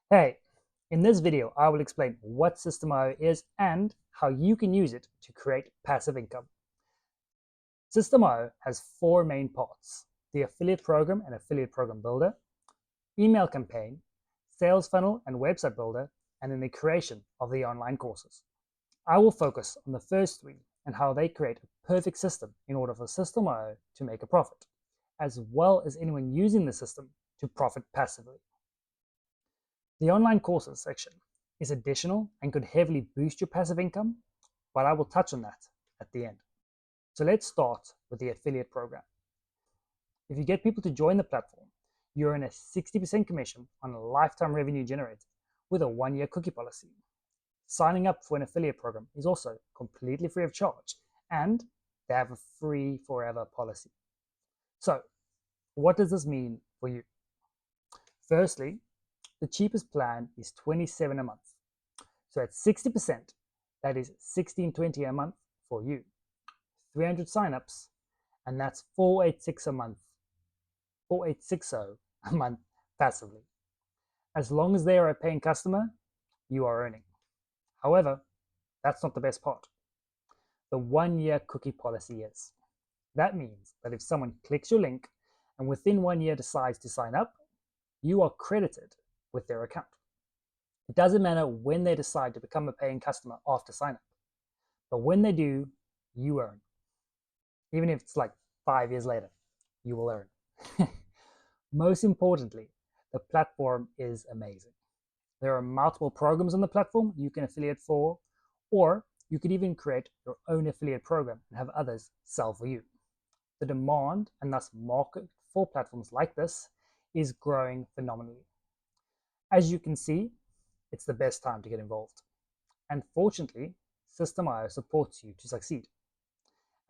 Hey, in this video, I will explain what System.io is and how you can use it to create passive income. System.io has four main parts: the affiliate program and affiliate program builder, email campaign, sales funnel and website builder, and then the creation of the online courses. I will focus on the first three and how they create a perfect system in order for System.io to make a profit, as well as anyone using the system to profit passively. The online courses section is additional and could heavily boost your passive income, but I will touch on that at the end. So let's start with the affiliate program. If you get people to join the platform, you earn a 60% commission on a lifetime revenue generated with a 1-year cookie policy. Signing up for an affiliate program is also completely free of charge, and they have a free forever policy. So, what does this mean for you? Firstly, the cheapest plan is $27 a month. So at 60%, that is $16.20 a month for you. 300 signups, and that's 486 a month. 4860 a month passively. As long as they are a paying customer, you are earning. However, that's not the best part. The 1-year cookie policy is. That means that if someone clicks your link and within 1 year decides to sign up, you are credited with their account. It doesn't matter when they decide to become a paying customer after sign up, but when they do, you earn. Even if it's like 5 years later, you will earn. Most importantly, the platform is amazing. There are multiple programs on the platform you can affiliate for, or you could even create your own affiliate program and have others sell for you. The demand and thus market for platforms like this is growing phenomenally. As you can see, it's the best time to get involved. And fortunately, System.io supports you to succeed.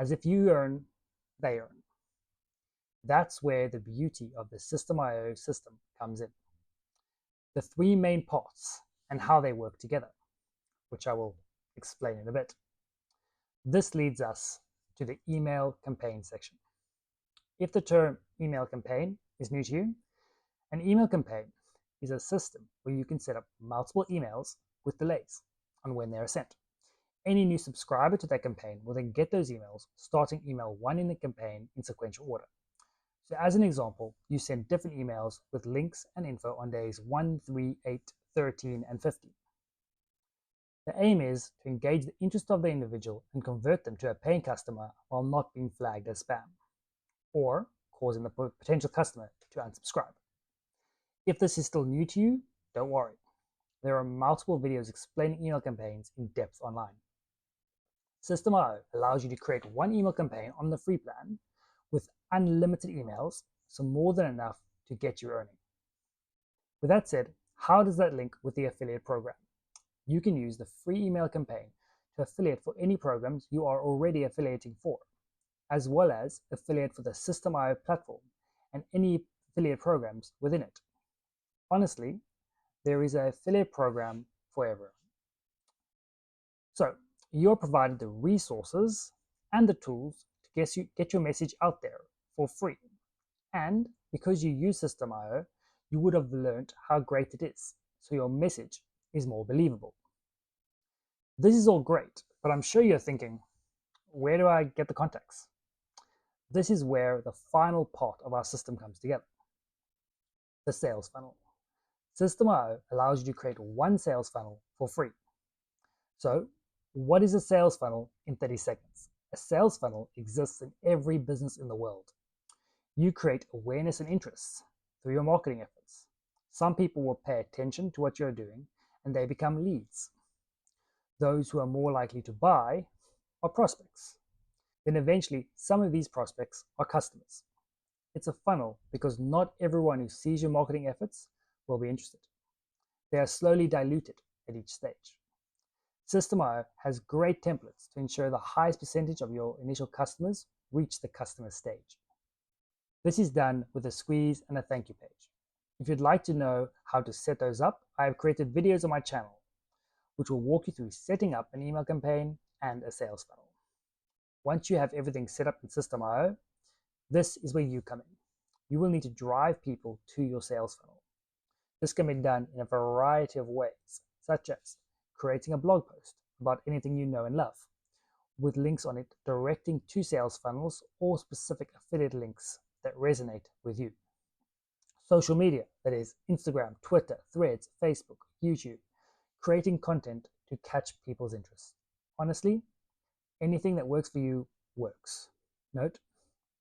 As if you earn, they earn. That's where the beauty of the System.io system comes in. The three main parts and how they work together, which I will explain in a bit. This leads us to the email campaign section. If the term email campaign is new to you, an email campaign is a system where you can set up multiple emails with delays on when they are sent. Any new subscriber to that campaign will then get those emails starting email 1 in the campaign in sequential order. So as an example, you send different emails with links and info on days 1, 3, 8, 13, and 15. The aim is to engage the interest of the individual and convert them to a paying customer while not being flagged as spam, or causing the potential customer to unsubscribe. If this is still new to you, don't worry. There are multiple videos explaining email campaigns in depth online. System.io allows you to create one email campaign on the free plan with unlimited emails, so more than enough to get you earning. With that said, how does that link with the affiliate program? You can use the free email campaign to affiliate for any programs you are already affiliating for, as well as affiliate for the System.io platform and any affiliate programs within it. Honestly, there is an affiliate program for everyone. So you're provided the resources and the tools to get your message out there for free. And because you use System.io, you would have learned how great it is, so your message is more believable. This is all great, but I'm sure you're thinking, where do I get the contacts? This is where the final part of our system comes together: the sales funnel. System.io allows you to create one sales funnel for free. So, what is a sales funnel in 30 seconds? A sales funnel exists in every business in the world. You create awareness and interest through your marketing efforts. Some people will pay attention to what you're doing and they become leads. Those who are more likely to buy are prospects. Then eventually, some of these prospects are customers. It's a funnel because not everyone who sees your marketing efforts will be interested. They are slowly diluted at each stage. System.io has great templates to ensure the highest percentage of your initial customers reach the customer stage. This is done with a squeeze and a thank you page. If you'd like to know how to set those up, I have created videos on my channel, which will walk you through setting up an email campaign and a sales funnel. Once you have everything set up in System.io, this is where you come in. You will need to drive people to your sales funnel. This can be done in a variety of ways, such as creating a blog post about anything you know and love, with links on it directing to sales funnels or specific affiliate links that resonate with you. Social media, that is Instagram, Twitter, Threads, Facebook, YouTube, creating content to catch people's interest. Honestly, anything that works for you works. Note,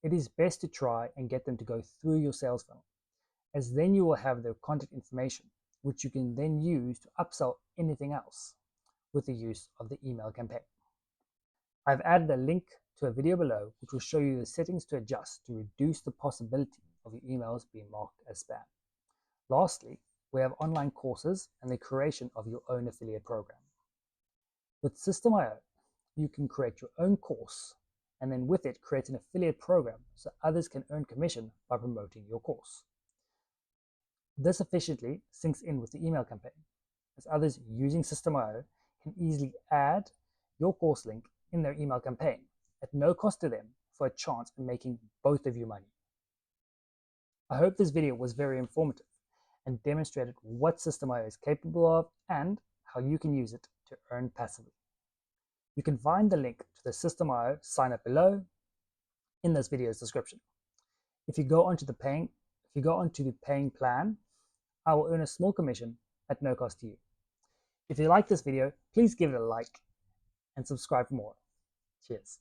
it is best to try and get them to go through your sales funnel, as then you will have their contact information, which you can then use to upsell anything else with the use of the email campaign. I've added a link to a video below which will show you the settings to adjust to reduce the possibility of your emails being marked as spam. Lastly, we have online courses and the creation of your own affiliate program. With System.io, you can create your own course and then with it create an affiliate program so others can earn commission by promoting your course. This efficiently syncs in with the email campaign, as others using System.io can easily add your course link in their email campaign at no cost to them for a chance at making both of you money. I hope this video was very informative and demonstrated what System.io is capable of and how you can use it to earn passively. You can find the link to the System.io sign up below in this video's description. If you go onto the paying plan, I will earn a small commission at no cost to you. If you like this video, please give it a like and subscribe for more. Cheers.